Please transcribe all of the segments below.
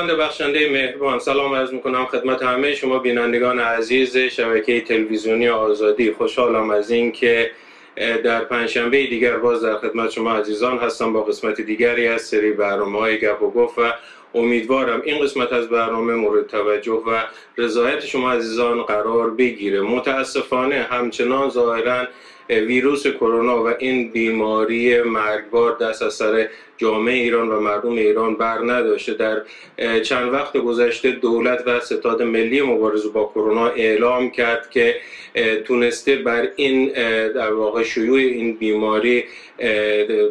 خداوند بخشنده مهربان، سلام عرض میکنم خدمت همه شما بینندگان عزیز شبکه تلویزیونی آزادی. خوشحالم از این که در پنجشنبه دیگر باز در خدمت شما عزیزان هستم با قسمت دیگری از سری برنامه‌های گپ و گفت و امیدوارم این قسمت از برنامه مورد توجه و رضایت شما عزیزان قرار بگیره. متاسفانه همچنان ظاهراً ویروس کرونا و این بیماری مرگبار دست از سر جامعه ایران و مردم ایران بر نداشته. در چند وقت گذشته دولت و ستاد ملی مبارزه با کرونا اعلام کرد که تونسته بر این در واقع شیوع این بیماری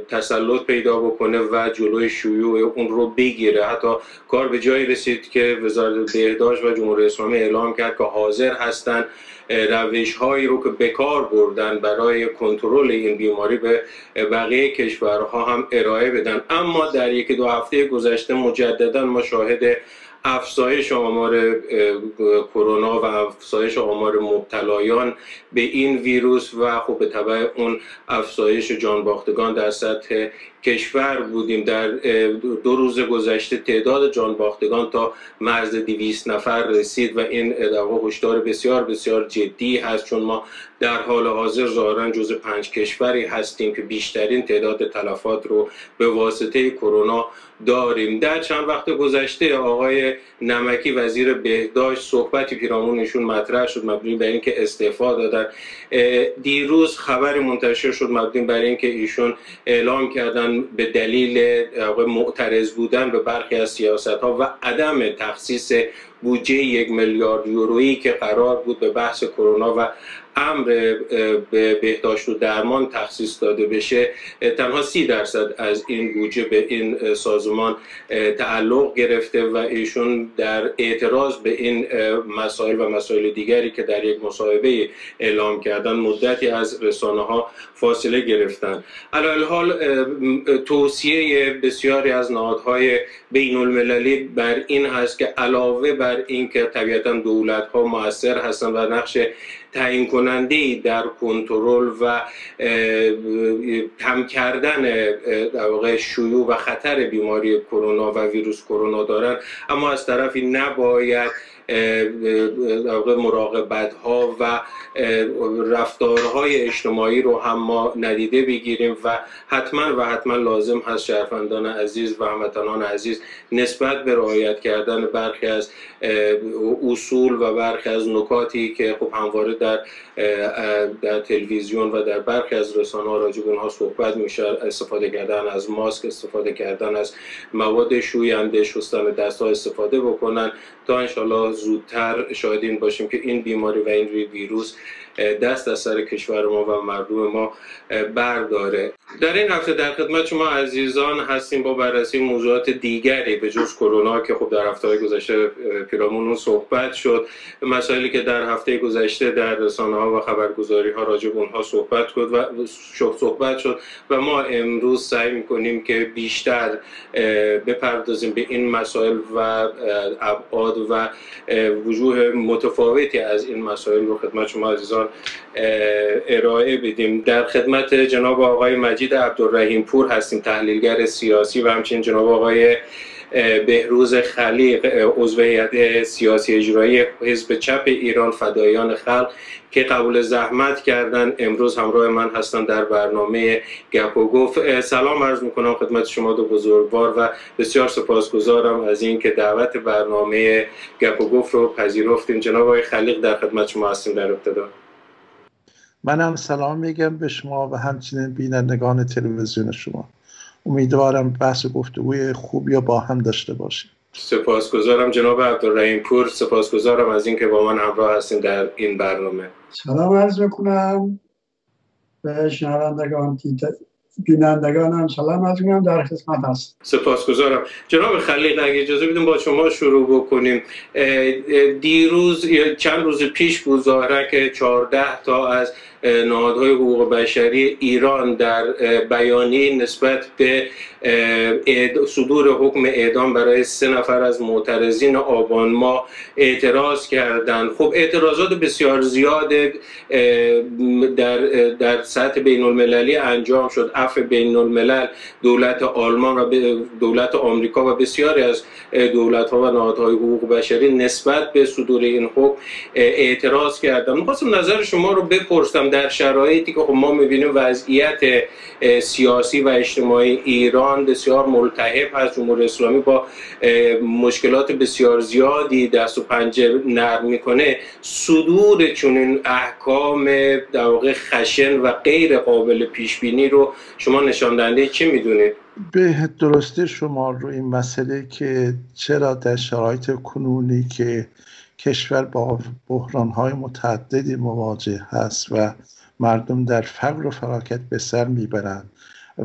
تسلط پیدا بکنه و جلوی شیوع اون رو بگیره. حتی کار به جایی رسید که وزارت بهداشت و جمهوری اسلامی اعلام کرد که حاضر هستند روش‌هایی رو که به کار بردن برای کنترل این بیماری به بقیه کشورها هم ارائه بدن. اما در یکی دو هفته گذشته مجددا ما شاهد افزایش آمار کرونا و افزایش آمار مبتلایان به این ویروس و خب به تبع اون افزایش جانباختگان در سطح کشور بودیم. در 2 روز گذشته تعداد جانباختگان تا مرز 200 نفر رسید و این در واقع هشدار بسیار بسیار جدی هست، چون ما در حال حاضر ظاهراً جزو 5 کشوری هستیم که بیشترین تعداد تلفات رو به واسطه کرونا داریم. در چند وقت گذشته آقای نمکی وزیر بهداشت صحبتی پیرامونشون مطرح شد مبنی بر اینکه استعفا دادن. دیروز خبری منتشر شد مبنی بر اینکه ایشون اعلام کردن به دلیل معترض بودن به برخی از سیاست‌ها و عدم تخصیص بودجه 1 میلیارد یورویی که قرار بود به بحث کرونا و امر به بهداشت و درمان تخصیص داده بشه، تنها 30% از این بودجه به این سازمان تعلق گرفته و ایشون در اعتراض به این مسائل و مسائل دیگری که در یک مصاحبه اعلام کردن مدتی از رسانه‌ها فاصله گرفتن. علی‌الحال توصیه بسیاری از نهادهای بین‌المللی بر این هست که علاوه بر این که طبیعتاً دولت‌ها مؤثر هستند و نقش تعیین کننده‌ای در کنترل و کم کردن در واقع شیوع و خطر بیماری کرونا و ویروس کرونا دارند، اما از طرفی نباید مراقبت‌ها و رفتارهای اجتماعی رو هم ما ندیده بگیریم و حتما لازم هست شهروندان عزیز و هموطنان عزیز نسبت به رعایت کردن برخی از اصول و برخی از نکاتی که خب همواره در تلویزیون و در برخی از رسانه‌ها راجع به اونها صحبت میشه، استفاده کردن از ماسک، استفاده کردن از مواد شوینده، شستن دست‌ها استفاده بکنن تا انشالله زودتر شاهد این باشیم که این بیماری و این ویروس دست از سر کشور ما و مردم ما برداره. در این هفته در خدمت شما عزیزان هستیم با بررسی موضوعات دیگری به جز کرونا که خب در هفته‌های گذشته پیرامون اون صحبت شد، مسائلی که در هفته گذشته در رسانه‌ها و خبرگزاری‌ها راجع به اونها صحبت شد و ما امروز سعی می‌کنیم که بیشتر بپردازیم به این مسائل و ابعاد و وجوه متفاوتی از این مسائل رو خدمت شما عزیزان ارائه بدیم. در خدمت جناب آقای مجید عبدالرحیم پور هستیم، تحلیلگر سیاسی، و همچنین جناب آقای بهروز خلیق، عضو هیئت سیاسی اجرایی حزب چپ ایران فداییان خلق که قبول زحمت کردن امروز همراه من هستن در برنامه گپ و گفت. سلام عرض میکنم خدمت شما دو بزرگوار و بسیار سپاسگزارم از این که دعوت برنامه گپ و گفت رو پذیرفتیم. جناب آقای خلیق در خدمت شما هستیم. در ابتدا منم سلام میگم به شما و همچنین بینندگان تلویزیون شما. امیدوارم بحث و گفتگوی خوبی رو با هم داشته باشیم. سپاسگزارم جناب عبدالرحیم پور، سپاسگزارم از اینکه با من همراه هستیم در این برنامه. سلام عرض میکنم به شنوندگان، بینندگان هم سلام عرض میکنم، در خدمت هستم. سپاسگزارم. جناب خلیق اگه اجازه بدیم با شما شروع بکنیم. دیروز چند روز پیش بود ظاهرا که 14 تا از نهادهای حقوق بشری ایران در بیانیه نسبت به صدور حکم اعدام برای 3 نفر از معترضین آبان ماه اعتراض کردند. خب اعتراضات بسیار زیاد در سطح بین المللی انجام شد. عفو بین الملل، دولت آلمان و دولت آمریکا و بسیاری از دولت‌ها و نهادهای حقوق بشری نسبت به صدور این حکم اعتراض کردند. می‌خواستم نظر شما رو بپرسم در شرایطی که خب ما می‌بینیم وضعیت سیاسی و اجتماعی ایران بسیار ملتهب هست. جمهوری اسلامی با مشکلات بسیار زیادی دست و پنجه نرم میکنه. صدور چنین احکام در واقع خشن و غیر قابل پیش بینی رو شما نشان دهنده چی میدونید؟ به درستی شما رو این مسئله که چرا در شرایط کنونی که کشور با بحران‌های متعددی مواجه هست و مردم در فقر و فلاکت به سر میبرند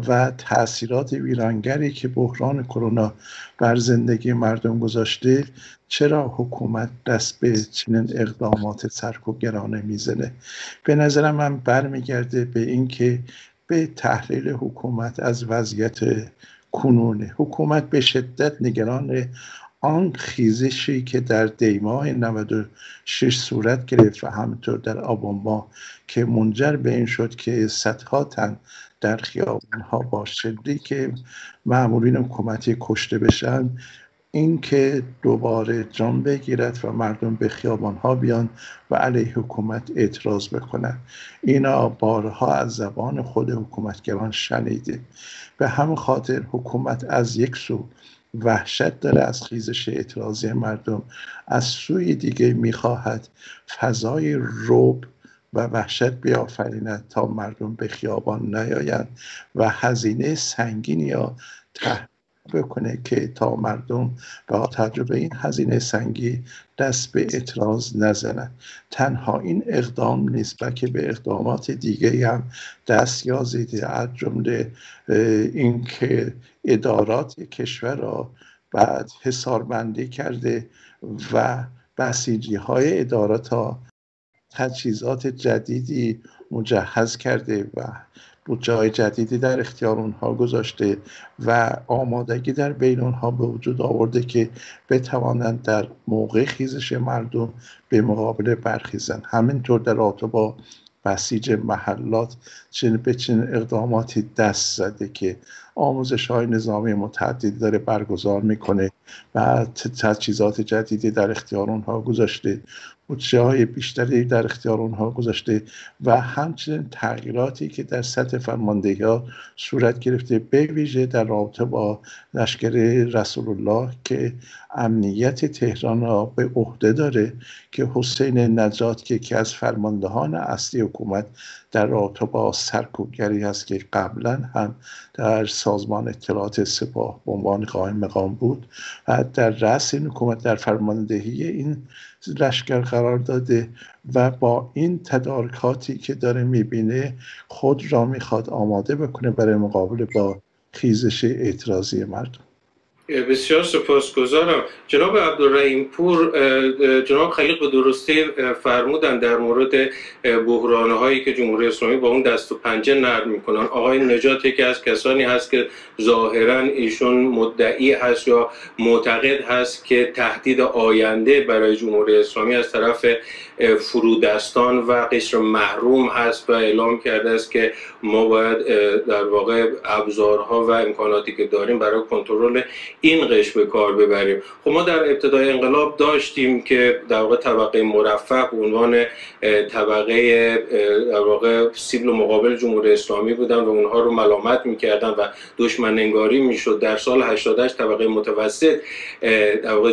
و تأثیرات ویرانگری که بحران کرونا بر زندگی مردم گذاشته، چرا حکومت دست به چنین اقدامات سرکوبگرانه میزنه؟ به نظرم من برمیگرده به اینکه به تحلیل حکومت از وضعیت کنونه. حکومت به شدت نگران آن خیزشی که در دیماه 96 صورت گرفت و همینطور در آبان ماه که منجر به این شد که صدها تن در خیابان‌ها با شلیک مامورین حکومتی کشته بشن، این که دوباره جان بگیرد و مردم به خیابان‌ها بیان و علیه حکومت اعتراض بکنند. اینا بارها از زبان خود حکومتگران شنیده. به همین خاطر حکومت از یک سو وحشت داره از خیزش اعتراضی مردم، از سوی دیگه میخواهد فضای رعب و وحشت بیافریند تا مردم به خیابان نیایند و هزینه سنگینی یا بکنه که تا مردم با تجربه این هزینه سنگی دست به اعتراض نزنند. تنها این اقدام نیست، بلکه به اقدامات دیگه هم دست یازیده، از جمله این که ادارات کشور را بعد حصاربندی کرده و بسیجی های ادارات ها تجهیزات جدیدی مجهز کرده و بودجه‌های جدیدی در اختیار اونها گذاشته و آمادگی در بین اونها به وجود آورده که بتوانند در موقع خیزش مردم به مقابله برخیزند. همینطور در رابطه با بسیج محلات به چنین اقداماتی دست زده که آموزش‌های نظامی متعددی داره برگزار میکنه و تجهیزات جدیدی در اختیار اونها گذاشته، بودجه‌های بیشتری در اختیار اونها گذاشته و همچنین تغییراتی که در سطح فرماندهی‌ها صورت گرفته، به ویژه در رابطه با لشکر رسول الله که امنیت تهران را به عهده داره که حسین نجات که یکی از فرماندهان اصلی حکومت در رابطه با سرکوبگری هست که قبلا هم در سازمان اطلاعات سپاه به عنوان قائم مقام بود و در رأس این حکومت در فرماندهی این لشکر قرار داده و با این تدارکاتی که داره میبینه خود را میخواد آماده بکنه برای مقابله با خیزش اعتراضی مردم. بسیار سپاسگزارم. جناب عبدالرحیم پور، جناب خلیق به درستی فرمودن در مورد بحران‌هایی که جمهوری اسلامی با اون دست و پنجه نرم میکنن. آقای نجات یکی از کسانی هست که ظاهراً ایشون مدعی هست یا معتقد هست که تهدید آینده برای جمهوری اسلامی از طرف فرودستان و قشر محروم هست و اعلام کرده است که ما باید در واقع ابزارها و امکاناتی که داریم برای کنترل این قشر به کار ببریم. خب ما در ابتدای انقلاب داشتیم که در واقع طبقه مرفه به عنوان طبقه در واقع سیبل مقابل جمهوری اسلامی بودن و اونها رو ملامت میکردن و دشمن انگاری میشد. در سال 88 طبقه متوسط در واقع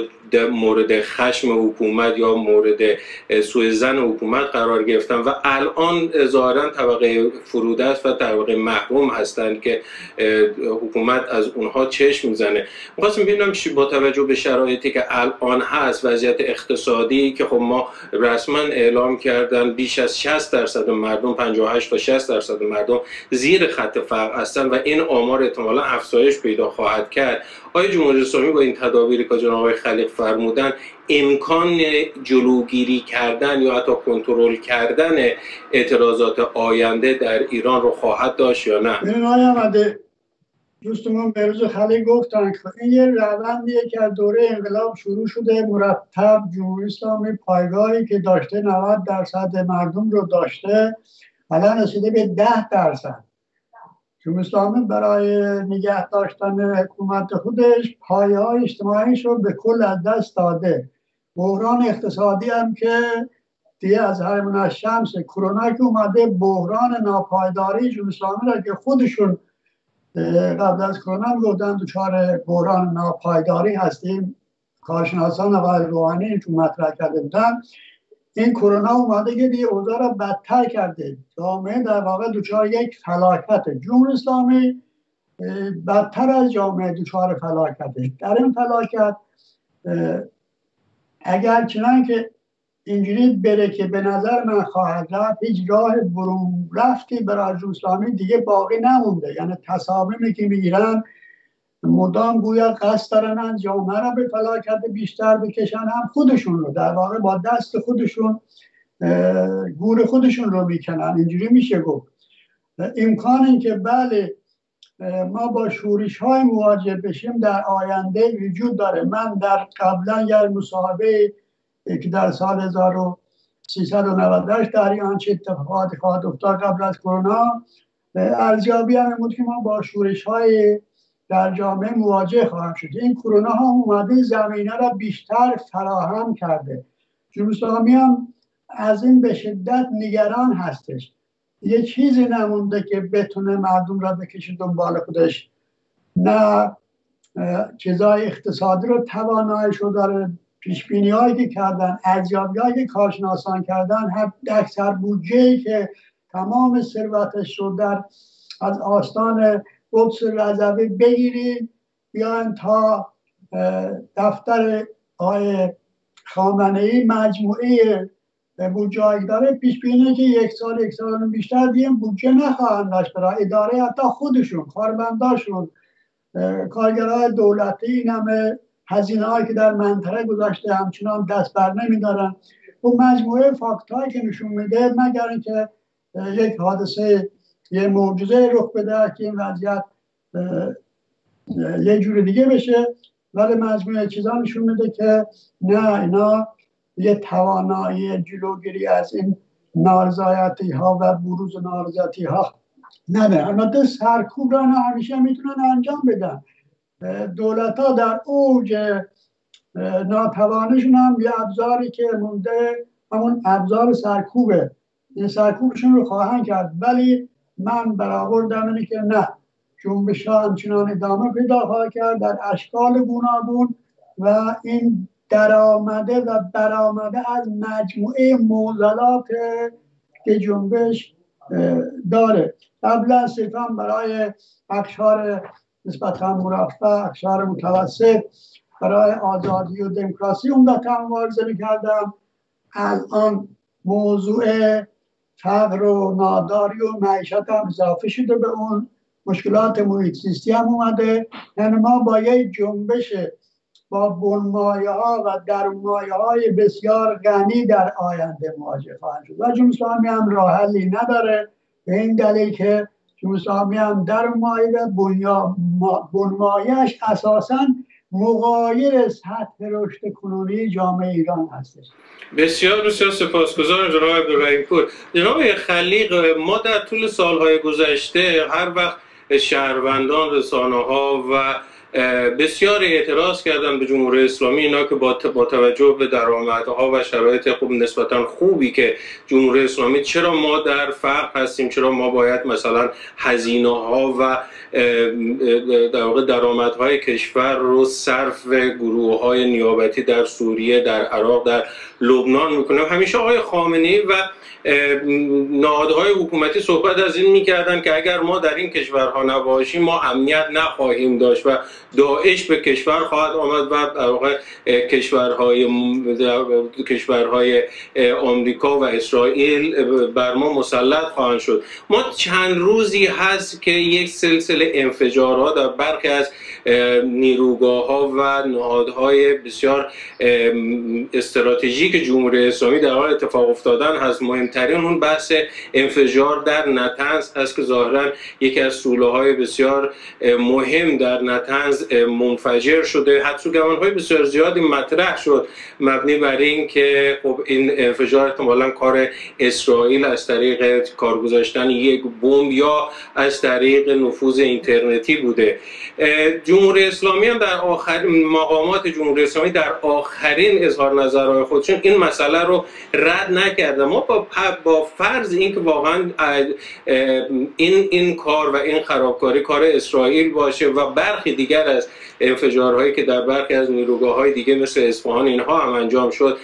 مورد خشم حکومت یا مورد سوء ظن حکومت قرار گرفتن و الان ظاهرا طبقه فرودست و طبقه محروم هستند که حکومت از اونها چشم میزنه. می‌خواستم ببینم با توجه به شرایطی که الان هست، وضعیت اقتصادی که خب ما رسما اعلام کردن بیش از 60% مردم، 58 تا 60% مردم زیر خط فقر هستن و این آمار احتمالاً افزایش پیدا خواهد کرد. آیا جمهوری اسلامی با این تدابیری که جناب آقای خلیق فرمودن امکان جلوگیری کردن یا حتی کنترل کردن اعتراضات آینده در ایران رو خواهد داشت یا نه؟ ببین آقای احمدی، دوستمون بهروز خلیق گفتن که این یه روندیه که از دوره انقلاب شروع شده، مرتب جمهوری اسلامی پایگاهی که داشته 90% مردم رو داشته الان رسیده به 10%. جمهوری اسلامی برای نگه داشتن حکومت خودش پایه‌های اجتماعیش رو به کل از دست داده. بحران اقتصادی هم که دیگه از همون از شمس کرونا که اومده، بحران ناپایداری جمهوری اسلامی را که خودشون قبل از کرونا گفتن دچار بحران ناپایداری هستیم، کارشناسان آقای روحانی تو مطرح کرده بودن، این کرونا اومده که دیگه اوضاع را بدتر کرده. جامعه در واقع دچار یک فلاکته. جمهوری اسلامی بدتر از جامعه دچار فلاکته. در این فلاکت اگر چنان که اینجوری بره که به نظر من خواهد رفت، هیچ راه برون رفتی برای جمهوری اسلامی دیگه باقی نمونده. یعنی تصامیمی که میگیرن مدام گویا قصد دارن جامعه را به فلاکت بیشتر بکشن، هم خودشون رو در واقع با دست خودشون گور خودشون رو میکنن. اینجوری میشه گفت. امکان این که بله ما با شورش های مواجه بشیم در آینده وجود داره. من در قبلا یه مصاحبه که در سال 1398 در این آنچه اتفاقات خواهد افتاد قبل از کرونا، ارزیابی هم بود که ما با شورش های در جامعه مواجه خواهم شد. این کرونا ها اومده زمینه را بیشتر فراهم کرده. جمهوری اسلامی هم از این به شدت نگران هستش. یه چیزی نمونده که بتونه مردم را بکشه دنبال خودش، نه چیزای اقتصادی رو تواناییشو داره. پیشبینی هایی که کردن، ارزیابی هایی که کارشناسان کردن، حد اکثر بودجه‌ای که تمام ثروتش رو در از آستان قدس رضوی بگیرید بیاین تا دفتر آقای خامنه‌ای، مجموعه بودجه داره، پیش بینی که یک سال بیشتر دیگه بودجه نخواهند داشت برای اداره حتی خودشون، کارمنداشون، کارگرای دولتی. این همه هزینه هایی که در منطقه گذاشته همچنان دست بر نمیدارن. اون مجموعه فاکت هایی که نشون میده، مگر اینکه یک حادثه، یه معجزه رخ بده که این وضعیت یه جور دیگه بشه، ولی مجموعه چیزا نشون میده که نه، اینا یه توانایی جلوگیری از این نارضایتی ها و بروز نارضایتی ها نداره. البته سرکوب را همیشه میتونن انجام بدن. دولت ها در اوج ناتوانیشون هم یه ابزاری که مونده همون ابزار سرکوبه. این سرکوبشون رو خواهند کرد، ولی من برآوردم اینه که نه، جنبش ها همچنان ادامه پیدا خواهد کرد در اشکال گوناگون و این درآمده و برآمده از مجموعه معضلات که جنبش داره. قبلا صرفا برای اقشار نسبتا مرفه، اقشار متوسط، برای آزادی و دموکراسی عمدتاً مبارزه می‌کردم. الان موضوع فقر و ناداری و معیشت هم اضافه شده به اون، مشکلات محیط زیستی هم اومده. یعنی ما با یک جنبش با بنمایه‌ها و درونمایه‌های بسیار غنی در آینده مواجه خواهند شد و جمهوری اسلامی هم راه حلی نداره، به این دلیل که جمهوری اسلامی هم درونمایه و بنمایه‌اش اساساً مغایر سطح رشد کنونی جامعه ایران هستش. بسیار بسیار سپاسگزارم جناب عبدالرحیم پور. جناب خلیق، ما در طول سالهای گذشته هر وقت شهروندان، رسانه‌ها و بسیار اعتراض کردن به جمهوری اسلامی، اینا که با توجه به درآمدها و شرایط خوب نسبتا خوبی که جمهوری اسلامی، چرا ما در فقر هستیم، چرا ما باید مثلا هزینه ها و در واقع درآمدهای کشور رو صرف گروه های نیابتی در سوریه، در عراق، در لبنان میکنیم. همیشه آقای خامنه‌ای و نهادهای حکومتی صحبت از این میکردن که اگر ما در این کشورها نباشیم ما امنیت نخواهیم داشت و داعش به کشور خواهد آمد و در واقع کشورهای آمریکا و اسرائیل بر ما مسلط خواهند شد. ما چند روزی هست که یک سلسله انفجارها در برخی از نیروگاه‌ها و نهادهای بسیار استراتژیک جمهوری اسلامی در حال اتفاق افتادن هست. مهمترین اون بحث انفجار در نطنز است که ظاهراً یکی از سوله‌های بسیار مهم در نطنز منفجر شده. حدس‌وگمان‌های بسیار زیادی مطرح شد مبنی بر این که خب این انفجار احتمالاً کار اسرائیل از طریق کار گذاشتن یک بمب یا از طریق نفوذ اینترنتی بوده. جمهوری اسلامی هم در مقامات جمهوری اسلامی در آخرین اظهار نظرهای خودشون این مسئله رو رد نکرده. ما با فرض اینکه واقعا این کار و این خرابکاری کار اسرائیل باشه و برخی دیگر از انفجارهایی که در برخی از نیروگاه‌های دیگه مثل اصفهان اینها هم انجام شد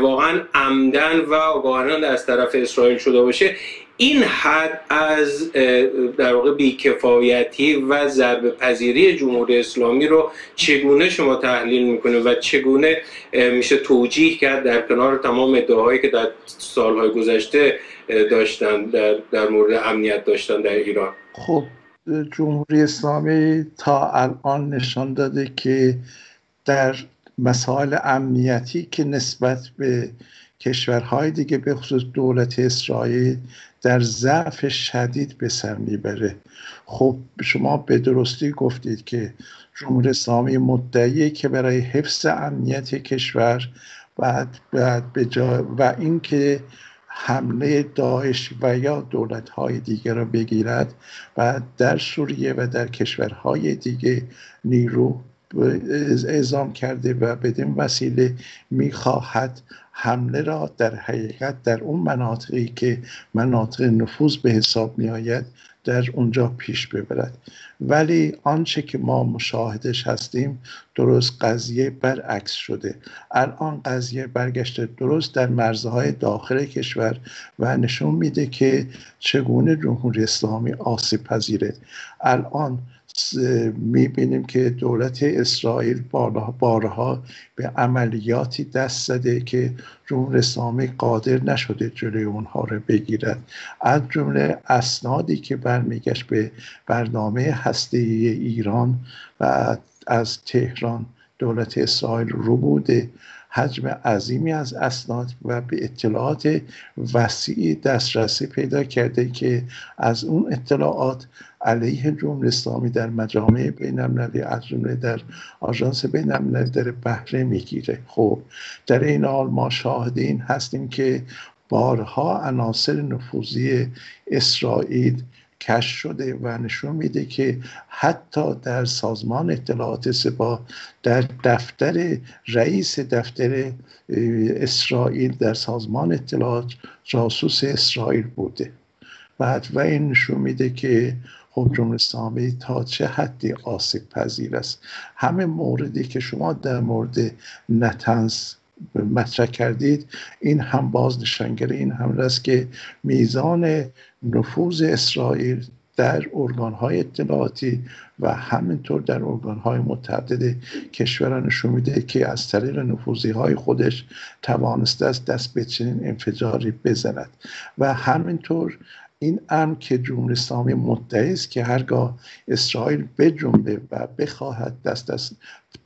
واقعا عمدن و آگاهانه از طرف اسرائیل شده باشه، این حد از در واقع بی‌کفایتی و ضربه پذیری جمهوری اسلامی رو چگونه شما تحلیل میکنید و چگونه میشه توجیه کرد در کنار تمام ادعاهایی که در سالهای گذشته داشتن در مورد امنیت داشتن در ایران؟ خب جمهوری اسلامی تا الان نشان داده که در مسائل امنیتی که نسبت به کشورهای دیگه به خصوص دولت اسرائیل در ضعف شدید به سر میبره. خب شما به درستی گفتید که جمهوری اسلامی مدعیه که برای حفظ امنیت کشور و اینکه حمله داعش و یا دولت‌های دیگر را بگیرد و در سوریه و در کشورهای دیگه نیرو اعزام کرده و بدین وسیله می‌خواهد حمله را در حقیقت در اون مناطقی که مناطق نفوذ به حساب می آید در اونجا پیش ببرد. ولی آنچه که ما مشاهدش هستیم درست قضیه برعکس شده. الان قضیه برگشته درست در مرزهای داخل کشور و نشون میده که چگونه جمهوری اسلامی آسیب پذیره. الان میبینیم که دولت اسرائیل بارها به عملیاتی دست زده که جمهوری اسلامی قادر نشده جلوی اونها رو بگیرد، از جمله اسنادی که برمیگشت به برنامه هسته‌ای ایران و از تهران دولت اسرائیل رو بوده، حجم عظیمی از اسناد و به اطلاعات وسیعی دسترسی پیدا کرده که از اون اطلاعات علیه جمهوری اسلامی در مجامع بین‌المللی از جمله در آژانس بین‌المللی در بهره میگیره. خب در این حال ما شاهدین هستیم که بارها عناصر نفوذی اسرائیل کشف شده و نشون میده که حتی در سازمان اطلاعات سپاه در دفتر رئیس دفتر اسرائیل در سازمان اطلاعات جاسوس اسرائیل بوده. و این نشون میده که خب جمهوری اسلامی تا چه حدی آسیب پذیر است. همه موردی که شما در مورد نطنز مطرح کردید این هم باز نشانگر این حمله است که میزان نفوذ اسرائیل در ارگان‌های اطلاعاتی و همینطور در ارگان‌های متعدد کشورها نشون میده که از طریق نفوذی‌های خودش توانسته است دست به چنین انفجاری بزند. و همینطور این امر که جمهوری اسلامی مدعی است که هرگاه اسرائیل بجنبه و بخواهد دست از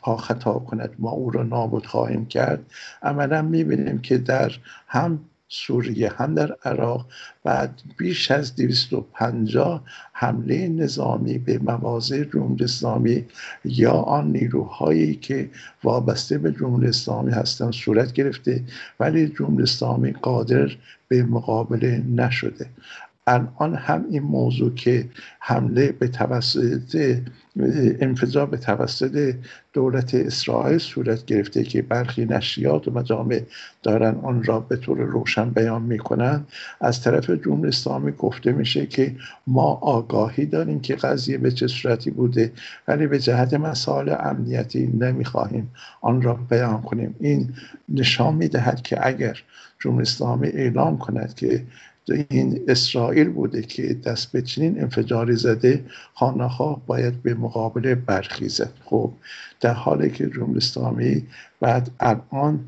پا خطا کند ما او را نابود خواهیم کرد، عملا میبینیم که در هم سوریه هم در عراق بعد بیش از 250 حمله نظامی به مواضع جمهوری اسلامی یا آن نیروهایی که وابسته به جمهوری اسلامی هستند صورت گرفته، ولی جمهوری اسلامی قادر به مقابله نشده. الان هم این موضوع که حمله به توسط انفجار به توسط دولت اسرائیل صورت گرفته که برخی نشریات و مجامع دارن آن را به طور روشن بیان میکنن، از طرف جمهوری اسلامی گفته میشه که ما آگاهی داریم که قضیه به چه صورتی بوده ولی به جهت مسائل امنیتی نمیخواهیم آن را بیان کنیم. این نشان میدهد که اگر جمهوری اسلامی اعلام کند که این اسرائیل بوده که دست به چنین انفجاری زده، خانه‌ها باید به مقابله برخیزد. خب در حالی که جمهوری اسلامی بعد الان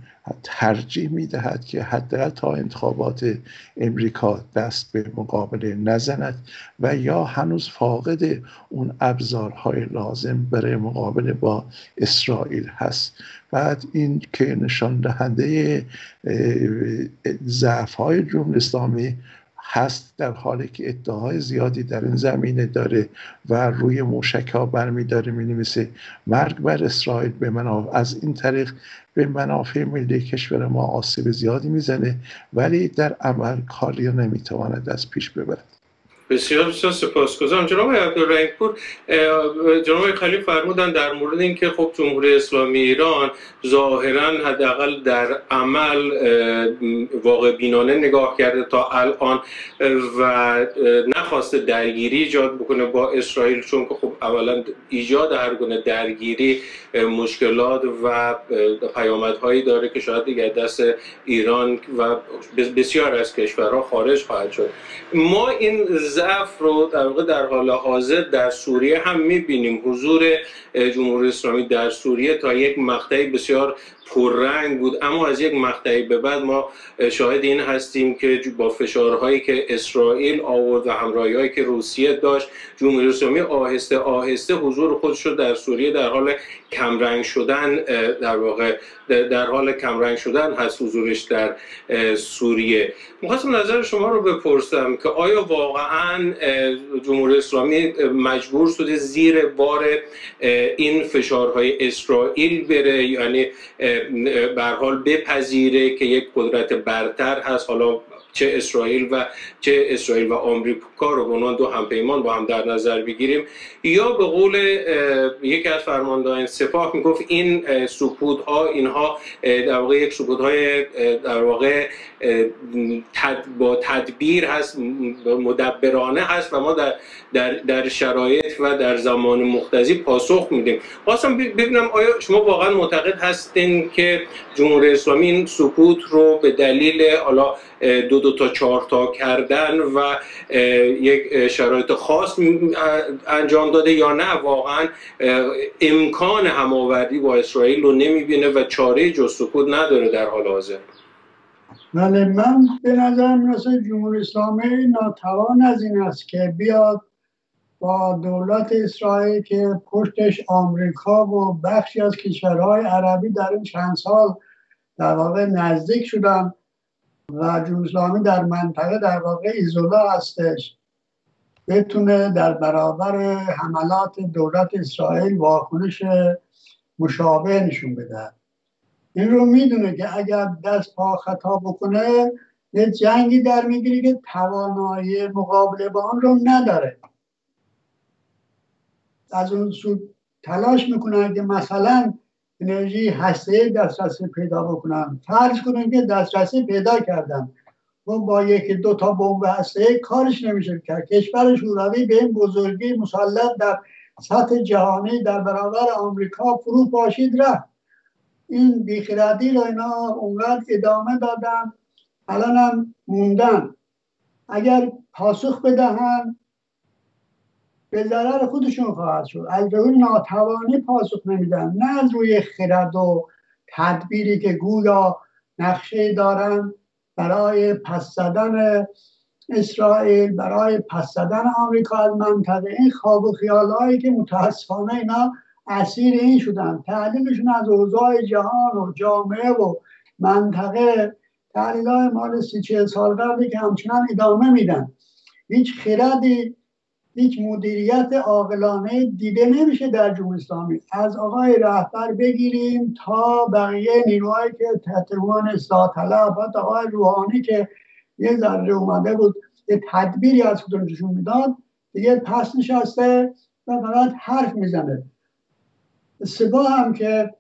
ترجیح میدهد که حداقل تا انتخابات امریکا دست به مقابله نزند و یا هنوز فاقد اون ابزارهای لازم برای مقابله با اسرائیل هست. بعد این که نشان دهنده ضعف‌های جمهوری اسلامی هست، در حالی که ادعاهای زیادی در این زمینه داره و روی موشک‌ها برمی‌داره می‌نویسه مرگ بر اسرائیل، از این طریق به منافع ملی کشور ما آسیب زیادی میزنه، ولی در عمل کاری نمیتواند از پیش ببرد. بسیار بسیار سپاسگزارم. جناب عبدالرحیم‌پور، جناب خلیل فرمودن در مورد اینکه خب جمهوری اسلامی ایران ظاهراً حداقل در عمل واقع بینانه نگاه کرده تا الان و نخواسته درگیری ایجاد بکنه با اسرائیل، چون که خب اولا ایجاد هر گونه درگیری مشکلات و پیامدهایی داره که شاید دیگه دست ایران و بسیار از کشورها خارج خواهد شد. ما این ضعف رو در واقع در حال حاضر در سوریه هم می‌بینیم. حضور جمهوری اسلامی در سوریه تا یک مقطعی بسیار پررنگ بود، اما از یک مقطعی به بعد ما شاهد این هستیم که با فشارهایی که اسرائیل آورد و همراهی‌هایی که روسیه داشت، جمهوری اسلامی آهسته آهسته حضور خودش رو در سوریه در حال کمرنگ شدن، در واقع در حال کمرنگ شدن هست حضورش در سوریه. می‌خواستم نظر شما رو بپرسم که آیا واقعاً جمهوری اسلامی مجبور شده زیر بار این فشارهای اسرائیل بره، یعنی به هر حال بپذیره که یک قدرت برتر هست، حالا چه اسرائیل و آمریکا رو به عنوان دو همپیمان با هم در نظر بگیریم، یا به قول یکی از فرماندهان سپاه میگفت این سکوت‌ها اینها در واقع یک سکوت‌های در واقع با تدبیر هست، مدبرانه هست و ما در شرایط و در زمان مقتضی پاسخ میدیم. خواستم ببینم آیا شما واقعا معتقد هستین که جمهوری اسلامی این سکوت رو به دلیل حالا دو تا 4 تا کردن و یک شرایط خاص انجام داده، یا نه واقعا امکان هماوردی با اسرائیل رو نمیبینه و چاره جز سکوت نداره در حال حاضر؟ بله، من به نظر میرسه جمهوری اسلامی ناتوان از این است که بیاد با دولت اسرائیل که پشتش آمریکا و بخشی از کشورهای عربی در این چند سال در واقع نزدیک شدن و جمهوری اسلامی در منطقه در واقع ایزولا هستش، بتونه در برابر حملات دولت اسرائیل واکنش مشابه نشون بده. این رو میدونه که اگر دست پا خطا بکنه یه جنگی در میگیری که توانایی مقابله با آن رو نداره. از اون سو تلاش میکنن که مثلا انرژی هسته‌ای دسترسی پیدا بکنن. فرض کنن که دسترسی پیدا کردن و با 1-2 تا بمب هسته‌ای کارش نمیشه کرد. کشور شوروی به این بزرگی مسلط در سطح جهانی در برابر آمریکا فرو پاشید رفت. این بیخردی رو اینا اونقدر ادامه دادن، الان هم موندن. اگر پاسخ بدهن به ضرر خودشون خواهد شد. از روی ناتوانی پاسخ نمیدن، نه از روی خرد و تدبیری که گویا نقشه دارن برای پس زدن اسرائیل، برای پس زدن آمریکا از منطقه. این خواب و خیالهایی که متاسفانه اینا اسیر این شدن. تحلیلشون از اوضاع جهان و جامعه و منطقه تحلیل‌های مال 30-40 سال قبلی که همچنان ادامه میدن. هیچ خردی، هیچ مدیریت عاقلانه دیده نمیشه در جمهوری اسلامی. از آقای رهبر بگیریم تا بقیه نیروهایی که تحت عنوان اصلاح طلب، حتی آقای روحانی که یه ذره اومده بود یه تدبیری از خودش نشون میداد، دیگه پس نشسته و فقط حرف میزنه. سپاه هم که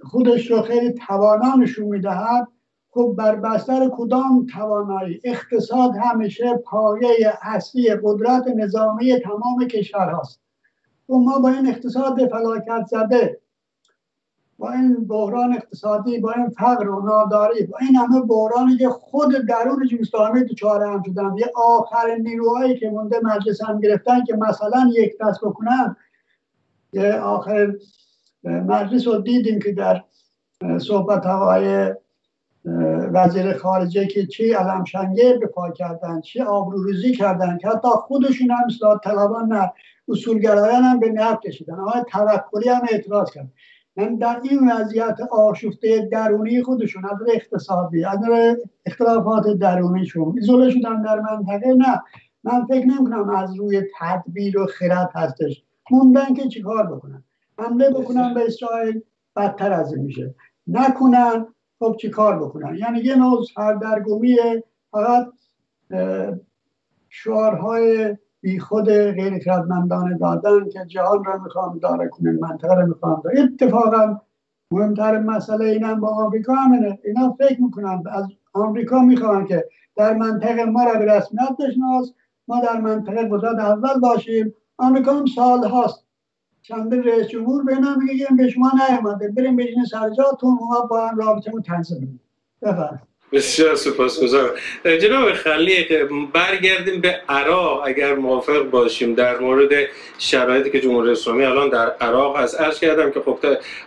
خودش رو خیلی توانا نشون میدهد، خب بر بستر کدام توانایی؟ اقتصاد همیشه پایه اصلی قدرت نظامی تمام کشور هاست و ما با این اقتصاد فلاکت زده با این بحران اقتصادی، با این فقر و ناداری، با این همه بحرانی که خود درون جمهوری اسلامی دچار هم شدن، یه آخرین نیروهایی که مونده مجلس هم گرفتن که مثلا یک دست بکنن. یه آخر مجلس رو دیدیم که در صحبت های وزیر خارجه که چی علمشنگه به پا کردن، چی آبروریزی کردن، که حتی خودشون هم اصلاح طلبان نه اصولگرایان هم به نفت کشیدن. آقای توکلی هم اعتراض کرد. یعنی در این وضعیت آشفته درونی خودشون، از اقتصادی، از اختلافات درونیشون ایزوله شدن در منطقه. نه، من فکر نمی‌کنم از روی تدبیر و خرد هستش. موندن که چیکار بکنن؟ حمله بکنن به اسرائیل، بدتر از این میشه. نکنن، خب چی کار بکنن؟ یعنی یه نوع سردرگمیه، فقط شعارهای بی خود غیر خردمندانه دادن که جهان را میخوام داره کنن، منطقه را میخوام داره. اتفاقا مهمتر مسئله اینم با آمریکا همینه. اینا فکر میکنن از آمریکا میخوان که در منطقه ما را به رسمیت بشناس، ما در منطقه قدرت اول باشیم. آمریکا هم سال هاست چند رئیس جمهور به اینا میگه به شما نیامده، بریم بشین سر جاتون، ما با هم رابطمون تنظیم. بفرمایید. بسیار سپاسگزارم. جناب خلیق، برگردیم به عراق اگر موافق باشیم در مورد شرایطی که جمهوری اسلامی الان در عراق هست. عرض کردم که خب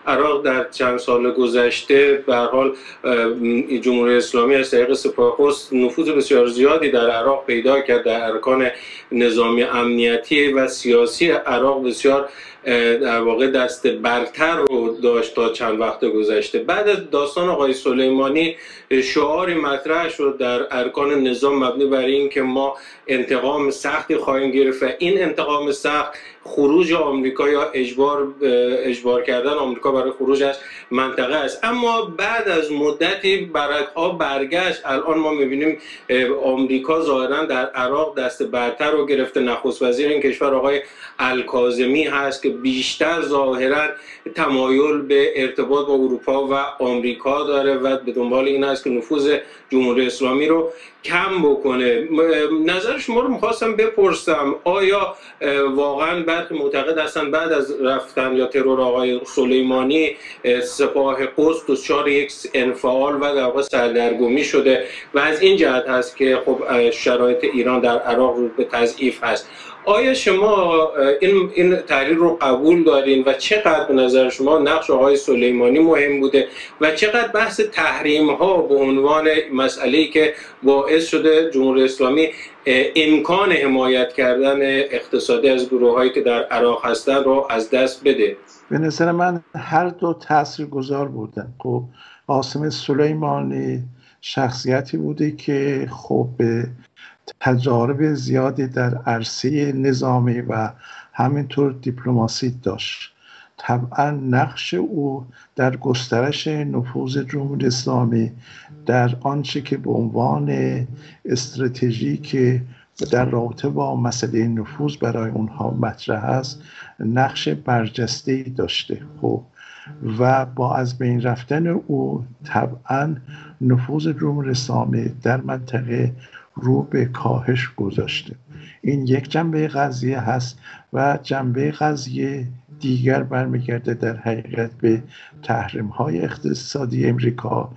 عراق در چند سال گذشته به هر حال جمهوری اسلامی از طریق سپاهپست نفوذ بسیار زیادی در عراق پیدا کرد. در ارکان نظامی امنیتی و سیاسی عراق بسیار در واقع دست برتر رو داشت تا چند وقت گذشته. بعد از داستان آقای سلیمانی شعاری مطرح شد در ارکان نظام مبنی بر این که ما انتقام سختی خواهیم گرفت و این انتقام سخت خروج آمریکا یا اجبار کردن آمریکا برای خروج از منطقه است. اما بعد از مدتی برگ‌ها برگشت. الان ما می‌بینیم آمریکا ظاهراً در عراق دست برتر رو گرفته. نخست وزیر این کشور آقای الکاظمی هست که بیشتر ظاهراً تمایل به ارتباط با اروپا و آمریکا داره و به دنبال این است که نفوذ جمهوری اسلامی رو کم بکنه. نظر شما رو می‌خواستم بپرسم، آیا واقعاً برخی معتقد هستند بعد از رفتن یا ترور آقای سلیمانی سپاه قدس دچار یک انفعال و در واقع سردرگمی شده و از این جهت هست که خب شرایط ایران در عراق رو به تضعیف هست؟ آیا شما این تحلیل رو قبول دارین و چقدر به نظر شما نقش آقای سلیمانی مهم بوده و چقدر بحث تحریم ها به عنوان مسئله‌ای که باعث شده جمهوری اسلامی امکان حمایت کردن اقتصادی از گروه‌هایی که در عراق هستن رو از دست بده؟ به نظر من هر دو تاثیرگذار بودن. خب قاسم سلیمانی شخصیتی بوده که خب تجارب زیادی در عرصه نظامی و همینطور دیپلماسی داشت. طبعا نقش او در گسترش نفوذ جمهوری اسلامی در آنچه که به عنوان استراتژی که در رابطه با مسئله نفوذ برای اونها مطرح است نقش برجسته‌ای داشته. خب و با از بین رفتن او طبعا نفوذ جمهوری اسلامی در منطقه رو به کاهش گذاشته. این یک جنبه قضیه هست و جنبه قضیه دیگر برمیگرده در حقیقت به تحریم‌های اقتصادی امریکا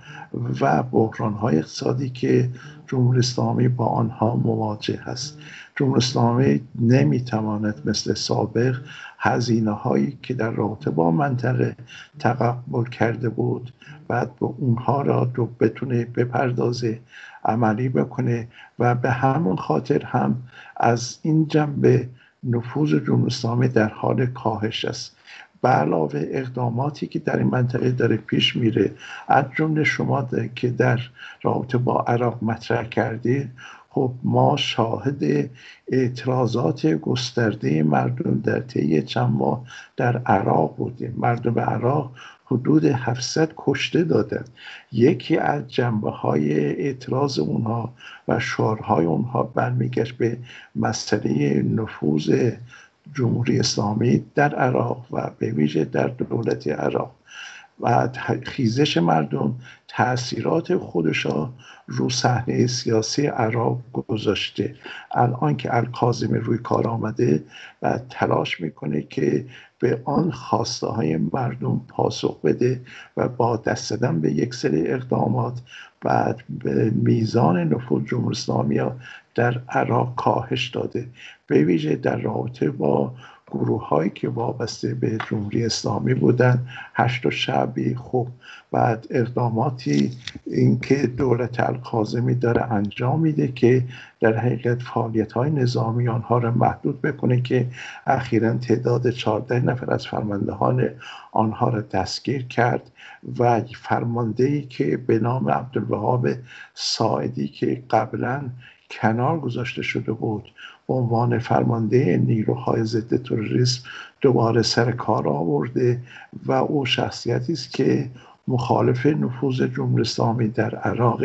و بحران‌های اقتصادی که جمهوری اسلامی با آنها مواجه است. جمهوری اسلامی نمیتواند مثل سابق هزینه‌هایی که در رابطه با منطقه تقبل کرده بود بعد به اونها را رو بتونه بپردازه، عملی بکنه و به همون خاطر هم از این جنبه نفوذ جمهوری اسلامی در حال کاهش است. به علاوه اقداماتی که در این منطقه داره پیش میره، از جمله شما که در رابطه با عراق مطرح کردید، خب ما شاهد اعتراضات گسترده مردم در طی چند ماه در عراق بودیم. مردم عراق حدود 700 کشته دادند. یکی از جنبه‌های اعتراض اونها و شعارهای اونها برمیگشت به مسئله نفوذ جمهوری اسلامی در عراق و به ویژه در دولت عراق. و خیزش مردم تأثیرات خودش رو صحنه سیاسی عراق گذاشته. الان که الکاظمی روی کار آمده و تلاش میکنه که به آن خواسته های مردم پاسخ بده و با دست دادن به یک سری اقدامات بعد به میزان نفوذ جمهوری اسلامی در عراق کاهش داده، به ویژه در رابطه با گروه هایی که وابسته به جمهوری اسلامی بودن، هشت شعبی. خب بعد اقداماتی این که دولت الکاظمی داره انجام میده که در حقیقت فعالیت های نظامی آنها را محدود بکنه که اخیراً تعداد 14 نفر از فرماندهان آنها را دستگیر کرد و فرماندهی که به نام عبدالوهاب ساعدی که قبلاً کنار گذاشته شده بود به عنوان فرمانده نیروهای ضد تروریسم دوباره سر کار آورده و او شخصیتی است که مخالف نفوذ جمهوری اسلامی در عراق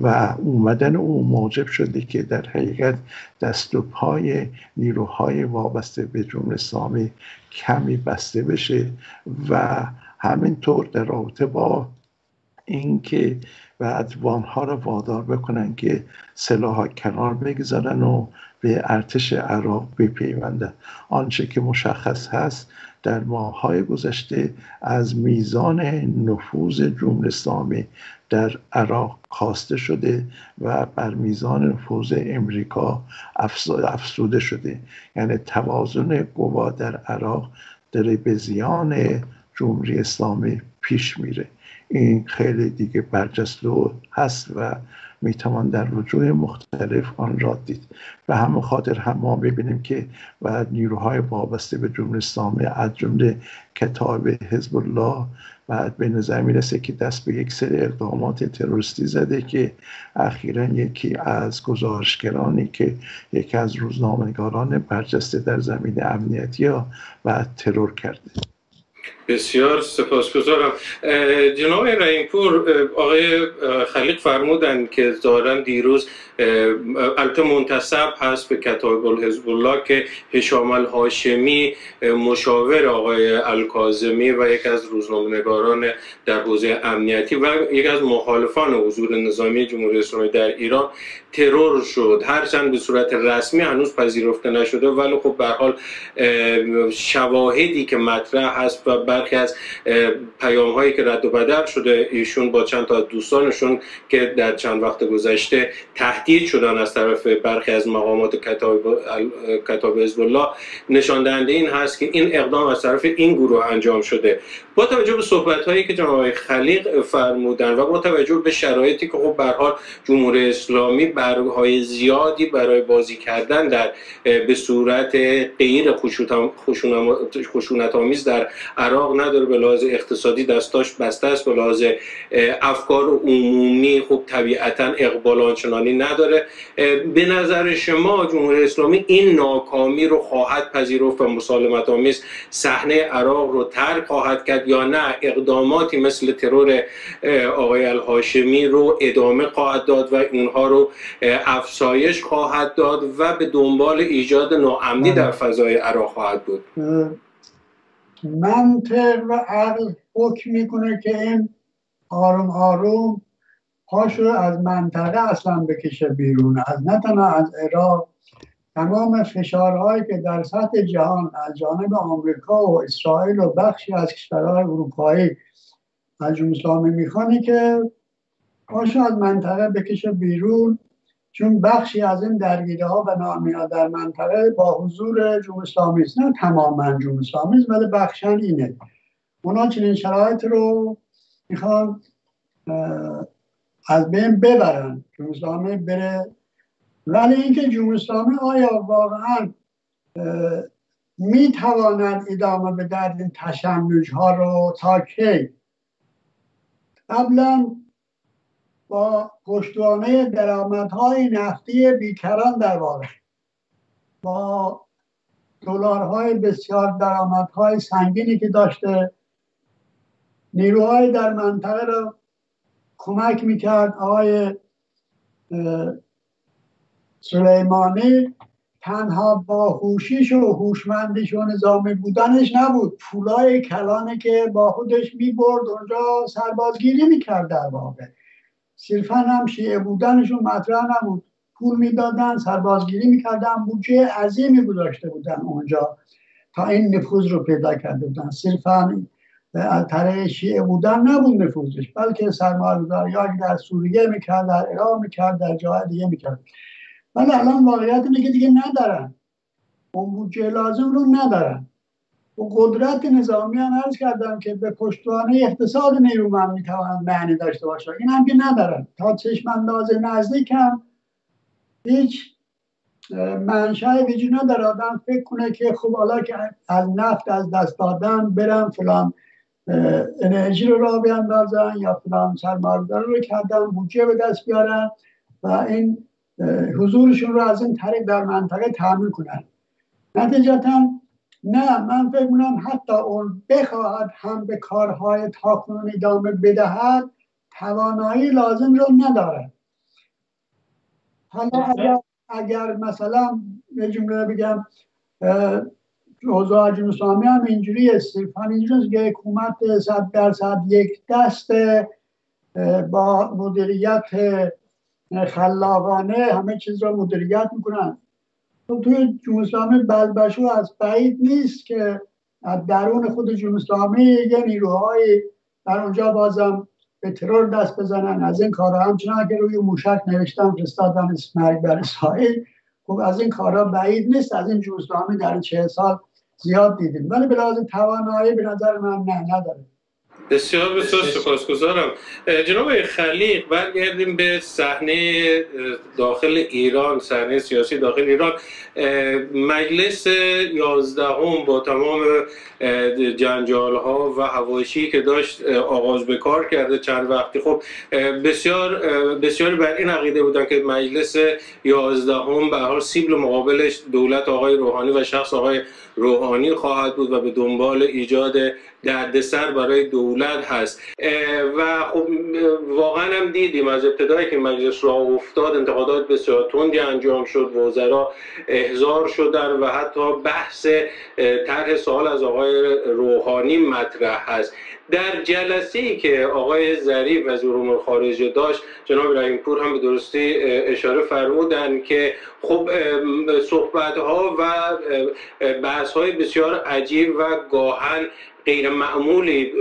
و اومدن او موجب شده که در حقیقت دست و پای نیروهای وابسته به جمهوری اسلامی کمی بسته بشه و همینطور در رابطه با اینکه بعد وانها را وادار بکنن که سلاح کنار بگذارن و به ارتش عراق بپیوندن. آنچه که مشخص هست در ماه‌های گذشته از میزان نفوذ جمهوری اسلامی در عراق کاسته شده و بر میزان نفوذ امریکا افزوده شده، یعنی توازن قوا در عراق داره به زیان جمهوری اسلامی پیش میره. این خیلی دیگه برجسته هست و میتوان در وجوه مختلف آن را دید. و همون خاطر هم ما ببینیم که و نیروهای وابسته به جمهوری اسلامی از جمله کتاب حزب الله بعد به نظر میرسه که دست به یک سری اقدامات تروریستی زده که اخیراً یکی از گزارشگرانی که یکی از روزنامه‌نگاران برجسته در زمینه امنیتی و ترور کرده. بسیار سپاسگزارم. جناب رحیمپور، آقای خلیق فرمودند که ظاهراً دیروز البته منتسب هست به کتاب حزب الله که هشام الهاشمی مشاور آقای الکاظمی و یک از روزنامه‌نگاران در حوزه امنیتی و یک از مخالفان حضور نظامی جمهوری اسلامی در ایران ترور شد، هرچند به صورت رسمی هنوز پذیرفته نشده، ولی خب به هر حال شواهدی که مطرح هست و برخی از پیام هایی که رد و بدل شده ایشون با چند تا از دوستانشون که در چند وقت گذشته تهدید شدن از طرف برخی از مقامات کتاب حزب الله نشان دهنده این هست که این اقدام از طرف این گروه انجام شده. با توجه به صحبت هایی که جناب خلیق فرمودن و با توجه به شرایطی که خب به هر حال جمهوری اسلامی برهای زیادی برای بازی کردن در به صورت غیر خشونت آمیز در عراق نداره، به لحاظ اقتصادی دستاش بسته است، به لحاظ افکار عمومی خب طبیعتا اقبال آنچنانی نداره. به نظر شما جمهوری اسلامی این ناکامی رو خواهد پذیرفت و مسالمت آمیز صحنه عراق رو ترک خواهد کرد یا نه اقداماتی مثل ترور آقای الهاشمی رو ادامه خواهد داد و اونها رو افزایش خواهد داد و به دنبال ایجاد ناامنی در فضای عراق خواهد بود؟ منطق و عقل حکم میکنه که این آروم آروم پاشو از منطقه اصلا بکشه بیرون، از نه تنها از عراق. تمام فشارهایی که در سطح جهان از جانب آمریکا و اسرائیل و بخشی از کشورهای اروپایی از جمهوری اسلامی میخوانه که پاشو از منطقه بکشه بیرون، چون بخشی از این درگیری ها و ناامنی‌ها در منطقه با حضور جمهوری اسلامی است، نه تماما جمهوری اسلامی است ولی بخشن اینه. اونا چنین شرایط رو میخوان از بین ببرن، جمهوری اسلامی بره. ولی اینکه جمهوری اسلامی آیا واقعا میتواند ادامه بده این تشنج ها رو تا کی؟ قبلا با پشتوانه درآمدهای نفتی بیکران در واقع با دلارهای بسیار درآمدهای سنگینی که داشته نیروهای در منطقه رو کمک میکرد آقای سلیمانی تنها باهوشیش و هوشمندیش و نظامی بودنش نبود، پولای کلانه که با خودش میبرد اونجا سربازگیری میکرد. در واقع صرفا هم شیعه بودنشون مطرح نبود، پول میدادن، سربازگیری میکردن، بودجه عظیمی گذاشته بودن اونجا تا این نفوذ رو پیدا کرده بودن. صرفا از طریق شیعه بودن نبود نفوذش، بلکه سرمایه‌گذاری‌ها در سوریه میکرد، در عراق میکرد، در جای دیگه میکرد. ولی الان واقعیت اینه که دیگه ندارن، اون بودجه لازم رو ندارن. و قدرت نظامی هم عرض کردم که به پشتوانه اقتصاد نیرومند میتوانند معنی داشته باشه، این هم که ندارن. تا چشم انداز نزدیک هم هیچ منشأ وجود نداره. آدم فکر کنه که خب حالا که از نفت از دست دادن برن فلان انرژی رو راه بیندازن یا فلان سرمایه‌گذاری رو کردن بودجه به دست بیارن و این حضورشون رو از این طریق در منطقه تامین کنن. نتیجتا نه، من فکر کنم حتی اون بخواهد هم به کارهای تاکنون ادامه بدهد توانایی لازم رو نداره. حالا اگر مثلا یه جمله بگم، اوضاع جمهوری اسلامی هم اینجوریه، صرفا اینجوریه که حکومت 100% یک دست با مدیریت خلاقانه همه چیز را مدیریت میکنن. توی جمهوری اسلامی بلبشو از بعید نیست که از درون خود جمهوری اسلامی یه نیروهای در اونجا بازم به ترور دست بزنن. از این کارها همچنان که روی موشک نوشتن فرستادن مرگ بر اسرائیل، خب از این کارها بعید نیست. از این جمهوری اسلامی در این 40 سال زیاد دیدیم، ولی به لحاظ توانایی به نظر من نداره. بسیار بسیار سپاسگزارم. جناب خلیق، برگردیم به صحنه داخل ایران، صحنه سیاسی داخل ایران. مجلس 11 با تمام جنجال ها و حواشی که داشت آغاز به کار کرده چند وقتی. خب بسیار بر این عقیده بودن که مجلس 11 به هر حال سیبل مقابلش دولت آقای روحانی و شخص آقای روحانی خواهد بود و به دنبال ایجاد دردسر برای دولت هست. و خب واقعا هم دیدیم از ابتدایی که مجلس راه افتاد انتقادات بسیار تندی انجام شد، وزرا احضار شدن و حتی بحث طرح سوال از آقای روحانی مطرح هست. در جلسه‌ای که آقای ظریف وزیر امور خارجه داشت، جناب رحیم‌پور هم به درستی اشاره فرمودند که خب صحبت‌ها و بحث‌های بسیار عجیب و گاهن غیر معمولی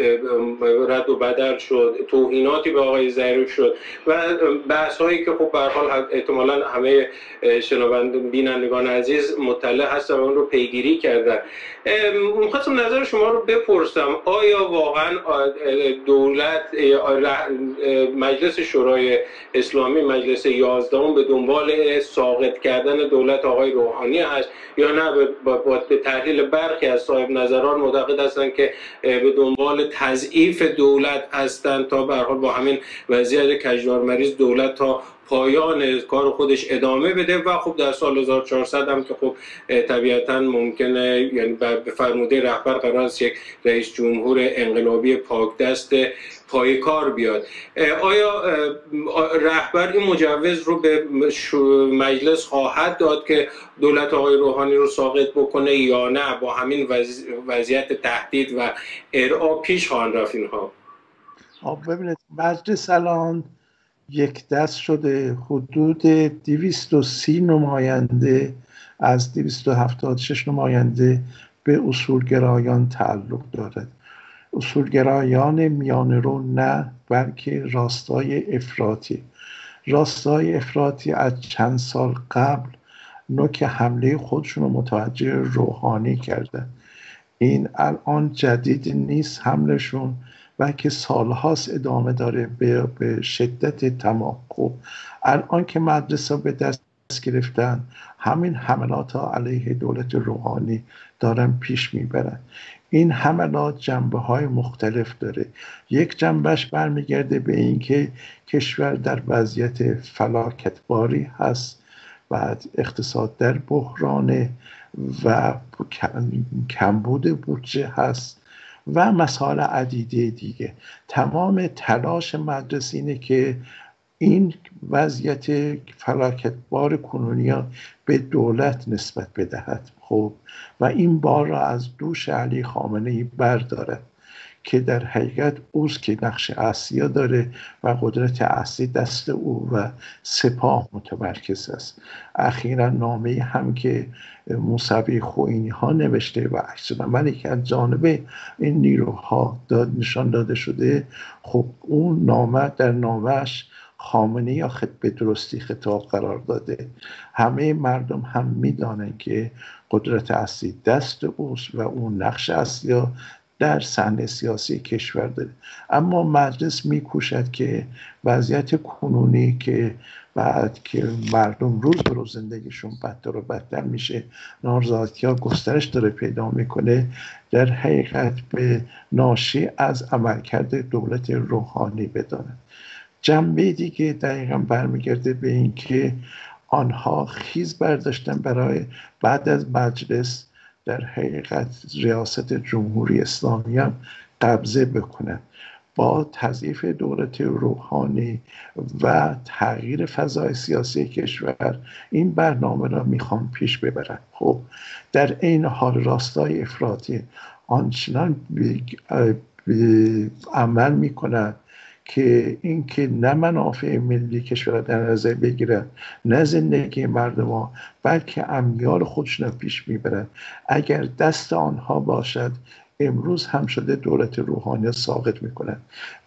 رد و بدل شد، توهیناتی به آقای ظریف شد و بحث‌هایی که خب به هر حال احتمالاً همه بینندگان عزیز مطلع هستن و اون رو پیگیری کردن. می‌خواستم نظر شما رو بپرسم، آیا واقعاً دولت مجلس شورای اسلامی مجلس 11 به دنبال ساقط کردن دولت آقای روحانی است یا نه به تحلیل برخی از صاحب نظران معتقد هستند که به دنبال تضعیف دولت هستند تا به هر حال با همین وضعیت کجدارمریض دولت تا پایان کار خودش ادامه بده و خب در سال 1400 هم که خب طبیعتا ممکنه، یعنی به فرموده رهبر قرار است یک رئیس جمهور انقلابی پاکدست پای کار بیاد. آیا رهبر این مجوز رو به مجلس خواهد داد که دولت آقای روحانی رو ساقط بکنه یا نه با همین وضعیت تهدید و ارعاب پیش خواهند رفت اینها؟ ببینید مجلس الان یک دست شده، حدود 230 نماینده از 276 نماینده به اصولگرایان تعلق دارد. اصولگرایان میانه رو نه، بلکه راستای افراطی. راستای افراطی از چند سال قبل نوک حمله خودشون رو متوجه روحانی کردن. این الان جدید نیست حملشون، بلکه سالهاست ادامه داره به شدت تماکن. الان که مدرسه به دست گرفتن، همین حملات ها علیه دولت روحانی دارن پیش میبرن. این حملات جنبه های مختلف داره. یک جنبش برمیگرده به اینکه کشور در وضعیت فلاکتباری هست و اقتصاد در بحرانه و کمبود بودجه هست و مسائل عدیده دیگه. تمام تلاش مجلس اینه که این وضعیت فلاکتبار کنونی به دولت نسبت بدهد خب و این بار را از دوش علی خامنه‌ای بردارد که در حقیقت اوست که نقش اصلی داره و قدرت اصلی دست او و سپاه متمرکز است. اخیرا نامه هم که موسوی خوئینی ها نوشته و عکس‌العملی که از جانب این نیروها نشان داده شده، خب اون نامه در نامهش خامنه‌ای یا به درستی خطاب قرار داده. همه مردم هم میدانند که قدرت اصلی دست اوست و اون نقش اصلی در صحنه سیاسی کشور داره. اما مجلس میکوشد که وضعیت کنونی که بعد که مردم روز به روز زندگیشون بدتر و بدتر میشه، نارضایتی‌ها گسترش داره پیدا میکنه، در حقیقت به ناشی از عملکرد دولت روحانی بدانه. جنبه دیگه دقیقا برمیگرده به این که آنها خیز برداشتن برای بعد از مجلس در حقیقت ریاست جمهوری اسلامی هم قبضه بکنن. با تضعیف دولت روحانی و تغییر فضای سیاسی کشور این برنامه را میخوام پیش ببرن. خب در این حال راستای افراطی آنچنان عمل میکنن که اینکه نه منافع ملی کشور در نظر بگیرن، نه زندگی مردم ها، بلکه امیال خودشون رو پیش میبرن. اگر دست آنها باشد امروز هم شده دولت روحانی ساقط میکنن،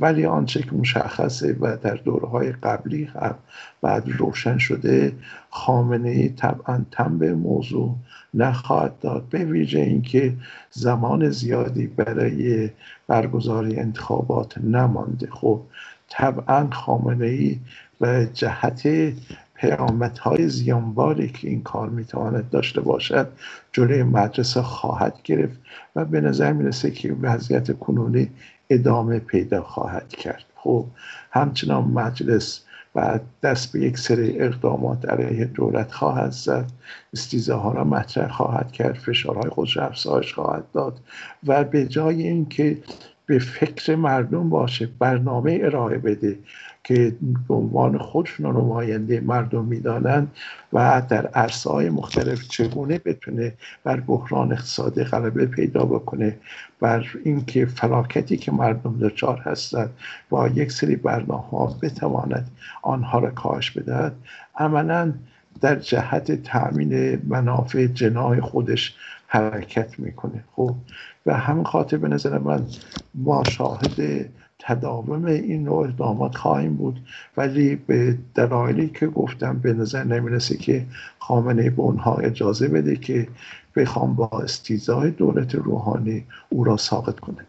ولی آنچه که مشخصه و در دورهای قبلی هم بعد روشن شده، خامنه‌ای طبعا تن به موضوع نخواهد داد، به ویژه اینکه زمان زیادی برای برگزاری انتخابات نمانده. خب طبعا خامنه‌ای به جهت پیامدهای زیانباری که این کار میتواند داشته باشد جلوی مدرسه خواهد گرفت و به نظر میرسه که وضعیت کنونی ادامه پیدا خواهد کرد. خب همچنان مجلس بعد دست به یک سری اقدامات علیه دولت خواهد زد، استیضاح‌ها را مطرح خواهد کرد، فشارهای خودش افزایش خواهد داد و به جای اینکه به فکر مردم باشه، برنامه ارائه بده که به عنوان خودشون نماینده مردم میدانند و در عرصه‌های مختلف چگونه بتونه بر بحران اقتصادی غلبه پیدا بکنه، بر اینکه فلاکتی که مردم دچار هستند با یک سری برنامه‌ها بتواند آنها را کاهش بدهد، عملاً در جهت تأمین منافع جناح خودش حرکت میکنه. خب و همین خاطر به نظر من ما شاهد تداوم این نوع اقدامات خواهیم بود، ولی به دلایلی که گفتم به نظر نمیرسه که خامنه‌ای به اونها اجازه بده که بخوام با استیضاح دولت روحانی او را ساقط کنه.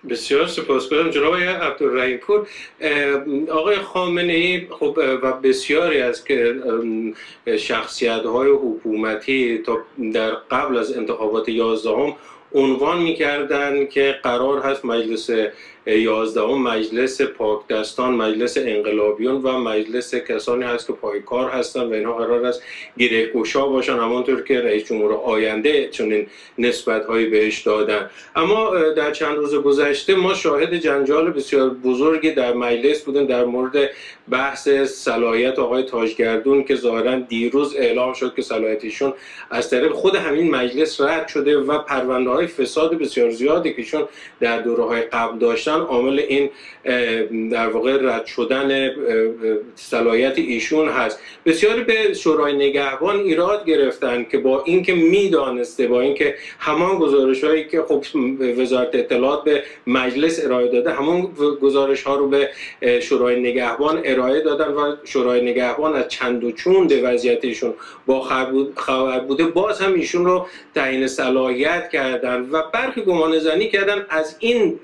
بسیار سپاسگزارم جناب عبدالرحیم پور. آقای خامنه‌ای خب و بسیاری از که شخصیت‌های حکومتی تا در قبل از انتخابات 11 عنوان می‌کردند که قرار هست مجلس 11 مجلس پاکدستان، مجلس انقلابیون و مجلس کسانی هست که پایکار هستند و اینها قرار است گره‌گشا باشن، همانطور که رئیس جمهور آینده چنین نسبت‌هایی بهش دادن. اما در چند روز گذشته ما شاهد جنجال بسیار بزرگی در مجلس بودیم در مورد بحث صلاحیت آقای تاجگردون که ظاهراً دیروز اعلام شد که صلاحیتشون از طریق خود همین مجلس رد شده و پرونده‌های فساد بسیار زیادی که ایشون در دوره‌های قبل داشتن عامل این در واقع رد شدن صلاحیت ایشون هست. بسیاری به شورای نگهبان ایراد گرفتن که با اینکه میدانسته، با اینکه همان گزارش‌هایی که خب وزارت اطلاعات به مجلس ارائه داده همان گزارش‌ها رو به شورای نگهبان ارائه دادن و شورای نگهبان از چند و چون وضعیت ایشون با خبر بوده، باز هم ایشون رو تعیین صلاحیت کردن و برخی گمانه‌زنی کردن از این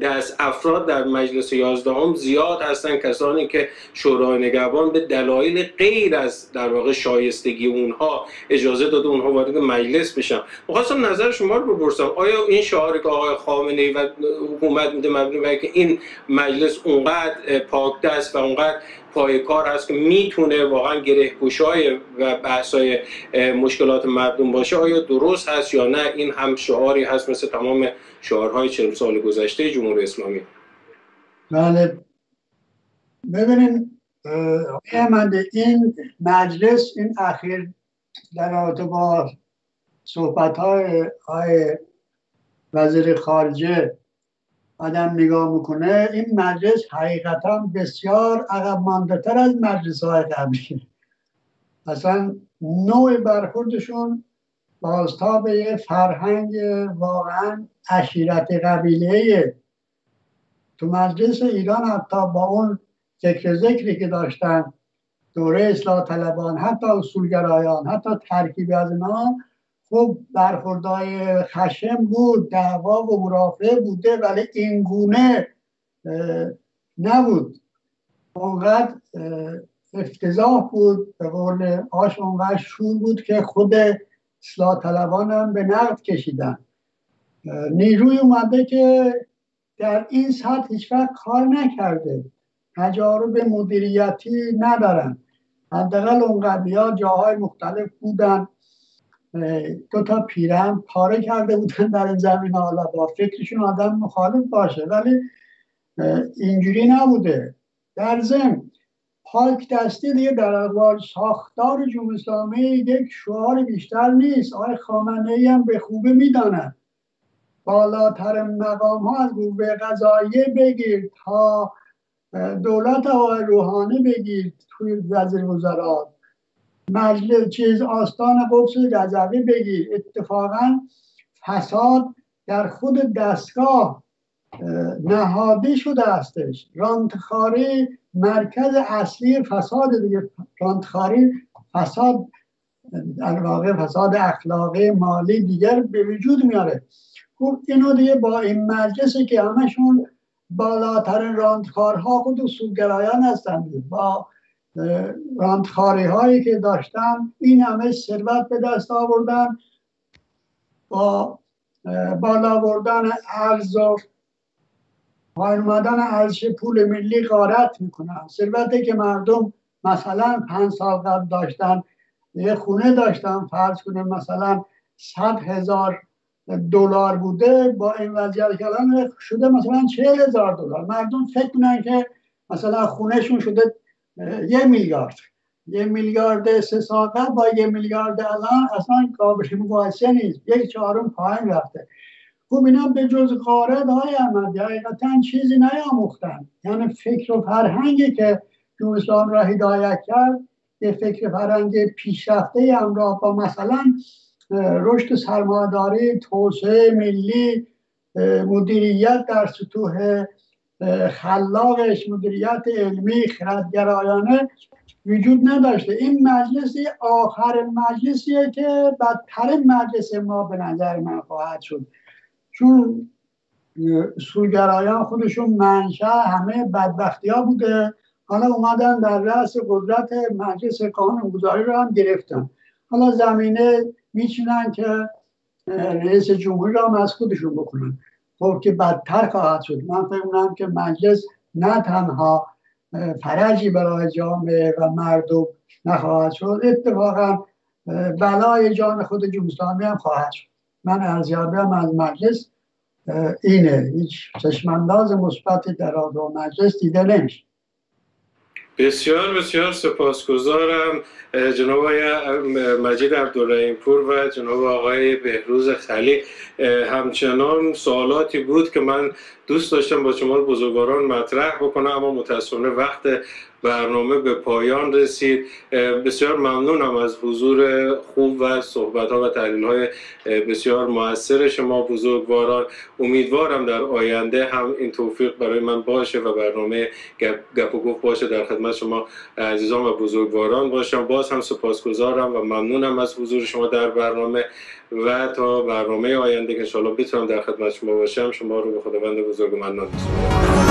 دست افراد در مجلس 11 زیاد هستن، کسانی که شورای نگهبان به دلایل غیر از در واقع شایستگی اونها اجازه داده اونها وارد مجلس بشن. می‌خواستم نظر شما رو بپرسم، آیا این شعاری که آقای خامنه‌ای و حکومت میده مبنی بر که این مجلس اونقدر پاکدست و اونقدر پایکار هست که میتونه واقعا گره‌گشای و بحث‌های مشکلات مردم باشه، آیا درست هست یا نه این هم شعاری هست مثل تمام شعارهای 40 سال گذشته جمهوری اسلامی؟ بله، ببینید احمد، این مجلس این اخیر در رابطه با صحبت های وزیر خارجه آدم نگاه میکنه، این مجلس حقیقتا بسیار عقب مانده تر از مجلس های قبلی. اصلا نوع برخوردشون بازتاب یه فرهنگ واقعا عشیرت قبیله‌ایه. تو مجلس ایران حتی با اون ذکری که داشتن، دوره اصلاح طلبان، حتی اصولگرایان، حتی ترکیب از اینا، خب برخوردهای خشم بود، دعوا و مرافعه بوده، ولی این گونه نبود. اونقدر افتضاح بود، به قول آش اونقدر شور بود که خود اصلاح طلبان هم به نقد کشیدن. نیروی اومده که در این سطح هیچ وقت کار نکرده، تجارب مدیریتی ندارن. حداقل اون قبلی‌ها جاهای مختلف بودن، 2 پیرهن پاره کرده بودن در این زمین، حالا با فکرشون آدم مخالف باشه، ولی اینجوری نبوده. در ضمن پاک دستی دیگه در اقوال ساختار جمهوری اسلامی یک شعار بیشتر نیست. آقای خامنه‌ای هم به خوبی میداند بالاتر مقام ها از قوه قضاییه بگیر تا دولت آقای روحانی بگیر توی وزیر وزرا، مجلس آستان قدس رضوی بگیر، اتفاقا فساد در خود دستگاه نهادی شده هستش. رانتخاری مرکز اصلی فساد دیگه. رانتخاری فساد در واقع فساد اخلاقی مالی دیگر به وجود میاره. خب اینو دیگه با این مجلسی که همشون بالاترین راندخارها خود اصولگرایان هستن، با راندخاری هایی که داشتن این همه ثروت به دست آوردن، با بالا بردن ارز و پایین اومدن ارزش پول ملی غارت میکنن. ثروتی که مردم مثلا 5 سال قبل داشتن، یه خونه داشتن، فرض کنیم مثلا 100,000 دلار بوده، با این وضعیت که الان شده مثلا 40,000 دلار. مردم فکر کنن که مثلا خونهشون شده 1 میلیارد. 1 میلیارد 3 سال قبل با 1 میلیارد الان اصلا قابل مقایسه نیست، 1/4 پایین رفته. خب اینا به جز غارت های احمدی حقیقتا چیزی نیاموختن. یعنی فکر و فرهنگی که جمهوری اسلامی را هدایت کرد، یه فکر فرهنگ پیشرفته همراه با مثلا رشد سرمایه‌داری، توسعه ملی، مدیریت در سطوح خلاقش، مدیریت علمی خردگرایانه وجود نداشته. این مجلسی آخر مجلسیه که بدترین مجلس ما به نظر من خواهد شد، چون اصولگرایان خودشون منشأ همه بدبختی ها بوده. حالا اومدن در رأس قدرت مجلس قانونگذاری رو هم گرفتن. حالا زمینه میچینن که رئیس جمهوری رو هم از خودشون بکنن. خب که بدتر خواهد شد. من فکر می‌کنم که مجلس نه تنها فرجی برای جامعه و مردم نخواهد شد، اتفاقا بلای جان خود جمهوری اسلامی هم خواهد شد. من ارزیابیم از مجلس اینه، هیچ چشمانداز مثبتی در آن مجلس دیده نمیشه. بسیار بسیار سپاسگزارم جناب آقای مجید عبدالرحیم‌پور و جناب آقای بهروز خلی. همچنان سوالاتی بود که من دوست داشتم با شما بزرگواران مطرح بکنم، اما متاسفانه وقت برنامه به پایان رسید. بسیار ممنونم از حضور خوب و صحبت‌ها و تحلیل‌های بسیار مؤثر شما بزرگواران. امیدوارم در آینده هم این توفیق برای من باشه و برنامه گپ و گفت باشه در خدمت شما عزیزان و بزرگواران باشم. باز هم سپاسگزارم و ممنونم از حضور شما در برنامه و تا برنامه آینده که انشاءالله بتونم در خدمت شما باشم. شما رو به خداوند بزرگ منان می‌سپارم.